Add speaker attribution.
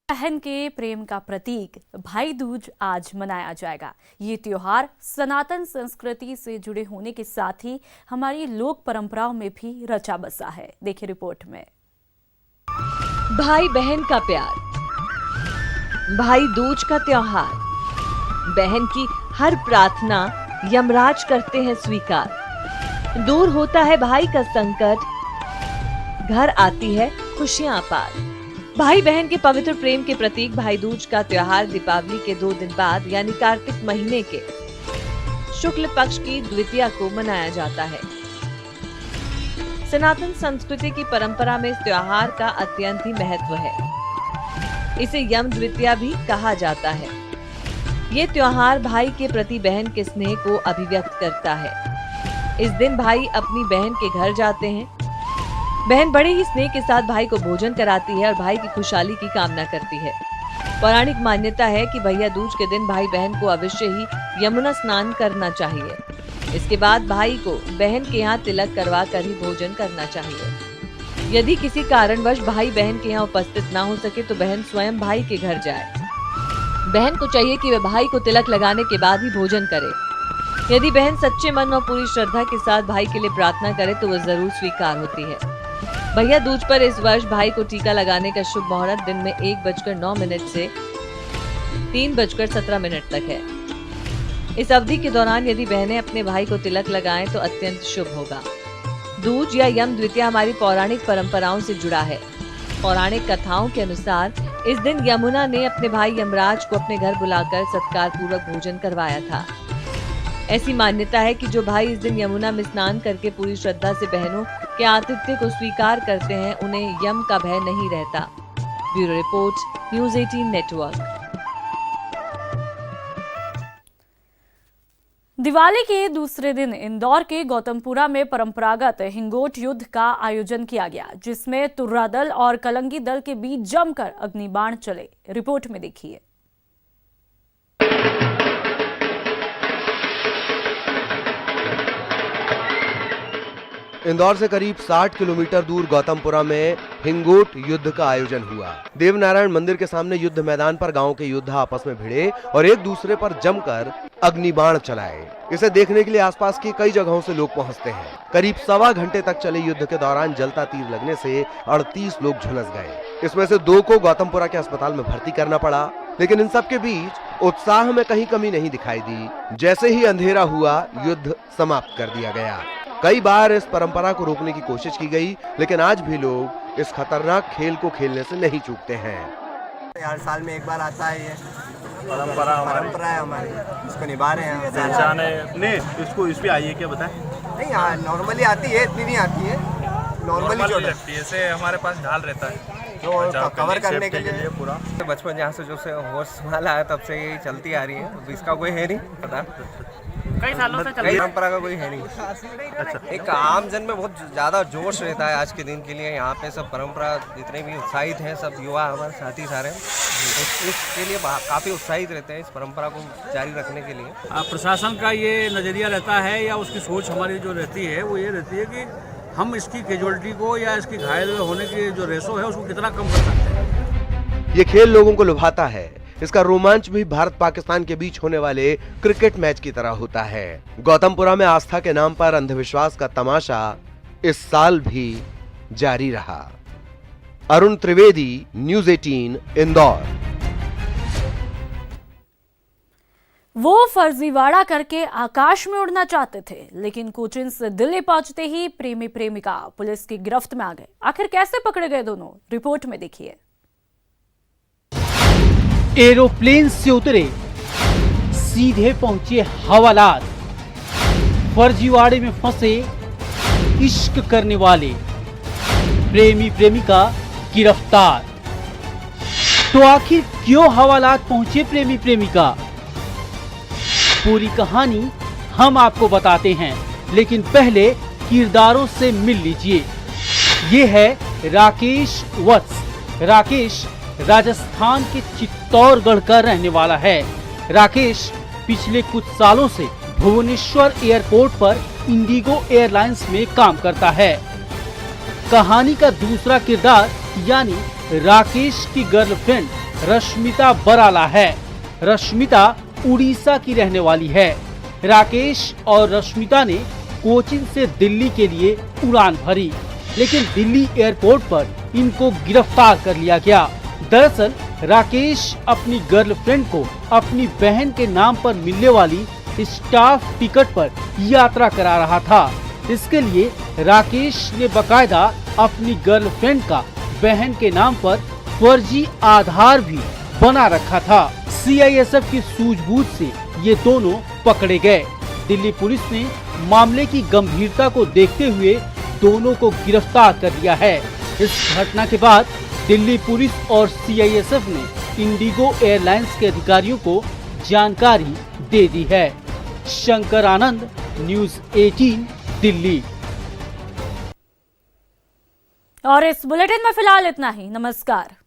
Speaker 1: बहन के प्रेम का प्रतीक भाई दूज आज मनाया जाएगा। ये त्योहार सनातन संस्कृति से जुड़े होने के साथ ही हमारी लोक परंपराओं में भी रचा बसा है। देखिए रिपोर्ट में।
Speaker 2: भाई बहन का प्यार, भाई दूज का त्योहार, बहन की हर प्रार्थना यमराज करते हैं स्वीकार। दूर होता है भाई का संकट, घर आती है खुशियां अपार। भाई बहन के पवित्र प्रेम के प्रतीक भाई दूज का त्योहार दीपावली के 2 दिन बाद यानी कार्तिक महीने के शुक्ल पक्ष की द्वितीया को मनाया जाता है। सनातन संस्कृति की परंपरा में इस त्योहार का अत्यंत ही महत्व है। इसे यम द्वितीया भी कहा जाता है। ये त्योहार भाई के प्रति बहन के स्नेह को अभिव्यक्त करता है। इस दिन भाई अपनी बहन के घर जाते हैं। बहन बड़े ही स्नेह के साथ भाई को भोजन कराती है और भाई की खुशहाली की कामना करती है। पौराणिक मान्यता है कि भैया दूज के दिन भाई बहन को अवश्य ही यमुना स्नान करना चाहिए। इसके बाद भाई को बहन के यहाँ तिलक करवा कर ही भोजन करना चाहिए। यदि किसी कारणवश भाई बहन के यहाँ उपस्थित ना हो सके तो बहन स्वयं भाई के घर जाए। बहन को चाहिए कि वह भाई को तिलक लगाने के बाद ही भोजन करे। यदि बहन सच्चे मन और पूरी श्रद्धा के साथ भाई के लिए प्रार्थना करे तो वह जरूर स्वीकार होती है। भैया दूज पर इस वर्ष भाई को टीका लगाने का शुभ मुहूर्त दिन में 1:09 से 3:17 तक है। इस अवधि के दौरान यदि बहनें अपने भाई को तिलक लगाएं तो अत्यंत शुभ होगा। दूज या यम द्वितीया हमारी पौराणिक परंपराओं से जुड़ा है। पौराणिक कथाओं के अनुसार इस दिन यमुना ने अपने भाई यमराज को अपने घर बुलाकर सत्कार पूर्वक भोजन करवाया था। ऐसी मान्यता है कि जो भाई इस दिन यमुना में स्नान करके पूरी श्रद्धा से बहनों के आतिथ्य को स्वीकार करते हैं, उन्हें यम का भय नहीं रहता। Bureau report, news 18 network.
Speaker 1: Diwali के दूसरे दिन इंदौर के गौतमपुरा में परंपरागत हिंगोट युद्ध का आयोजन किया गया, जिसमें तुर्रा दल और कलंगी दल के बीच जमकर अग्निबाण चले। रिपोर्ट में देखिए।
Speaker 3: इंदौर से करीब 60 किलोमीटर दूर गौतमपुरा में हिंगोट युद्ध का आयोजन हुआ। देवनारायण मंदिर के सामने युद्ध मैदान पर गांव के योद्धा आपस में भिड़े और एक दूसरे पर जमकर अग्निबाण चलाए। इसे देखने के लिए आसपास की कई जगहों से लोग पहुंचते हैं। करीब 1.25 घंटे तक चले युद्ध के दौरान जलता तीर लगने से 38 लोग झुलस गए। इसमें से 2 को गौतमपुरा के अस्पताल में भर्ती करना पड़ा, लेकिन इन सब के बीच उत्साह में कहीं कमी नहीं दिखाई दी। जैसे ही अंधेरा हुआ, युद्ध समाप्त कर दिया गया। कई बार इस परंपरा को रोकने की कोशिश की गई, लेकिन आज भी लोग इस खतरनाक खेल को खेलने से नहीं चूकते हैं।
Speaker 4: हर साल में एक बार आता है, ये परंपरा है हमारी, इसको निभा रहे हैं। पहचान है नहीं, इसको इस पे आई है क्या बताएं? नहीं, हाँ नॉर्मली आती है, इतनी नहीं आती है। नॉर्मली जो लगती है, ऐसे हमारे पास ढाल रहता है तो कवर करने के लिए पूरा। बचपन जहाँ से जो से होश वाला है तब से ये चलती आ रही है। इसका कोई है नहीं पता, कई सालों से चल रही परंपरा का कोई है नहीं। अच्छा, एक आम जन में बहुत ज्यादा जोश रहता है आज के दिन के लिए। यहाँ पे सब परंपरा जितने भी उत्साहित हैं, सब युवा हमारे साथी सारे इसके लिए काफी उत्साहित रहते हैं इस परंपरा को जारी रखने के लिए।
Speaker 5: प्रशासन का ये नजरिया रहता है या उसकी सोच हमारी जो रहती है वो ये रहती है कि हम इसकी कैजुअलिटी को या इसकी घायल होने की जो रेशो है उसको कितना कम कर सकते हैं।
Speaker 3: ये खेल लोगों को लुभाता है। इसका रोमांच भी भारत पाकिस्तान के बीच होने वाले क्रिकेट मैच की तरह होता है। गौतमपुरा में आस्था के नाम पर अंधविश्वास का तमाशा इस साल भी जारी रहा। अरुण त्रिवेदी, न्यूज़ 18 इंदौर।
Speaker 1: वो फर्जीवाड़ा करके आकाश में उड़ना चाहते थे, लेकिन कोचिन से दिल्ली पहुंचते ही प्रेमी प्रेमिका पुलिस की गिरफ्त में आ गए। आखिर कैसे पकड़े गए दोनों, रिपोर्ट में देखिए।
Speaker 6: एरोप्लेन से उतरे, सीधे पहुंचे हवालात। फर्जीवाड़े में फंसे इश्क करने वाले प्रेमी प्रेमिका गिरफ्तार। तो आखिर क्यों हवालात पहुंचे प्रेमी प्रेमिका? पूरी कहानी हम आपको बताते हैं, लेकिन पहले किरदारों से मिल लीजिए। ये है राकेश वत्स। राकेश राजस्थान के चित्तौड़गढ़ का रहने वाला है। राकेश पिछले कुछ सालों से भुवनेश्वर एयरपोर्ट पर इंडिगो एयरलाइंस में काम करता है। कहानी का दूसरा किरदार यानी राकेश की गर्लफ्रेंड रश्मिता बराला है। रश्मिता उड़ीसा की रहने वाली है। राकेश और रश्मिता ने कोचीन से दिल्ली के लिए उड़ान भरी, लेकिन दिल्ली एयरपोर्ट पर इनको गिरफ्तार कर लिया गया। दरअसल राकेश अपनी गर्लफ्रेंड को अपनी बहन के नाम पर मिलने वाली स्टाफ टिकट पर यात्रा करा रहा था। इसके लिए राकेश ने बकायदा अपनी गर्लफ्रेंड का बहन के नाम पर फर्जी आधार भी बना रखा था। सीआईएसएफ की सूझबूझ से ये दोनों पकड़े गए। दिल्ली पुलिस ने मामले की गंभीरता को देखते हुए दोनों को गिरफ्तार कर लिया है। इस घटना के बाद दिल्ली पुलिस और सीआईएसएफ ने इंडिगो एयरलाइंस के अधिकारियों को जानकारी दे दी है। शंकर आनंद, न्यूज़ 18, दिल्ली।
Speaker 1: और इस बुलेटिन में फिलहाल इतना ही। नमस्कार।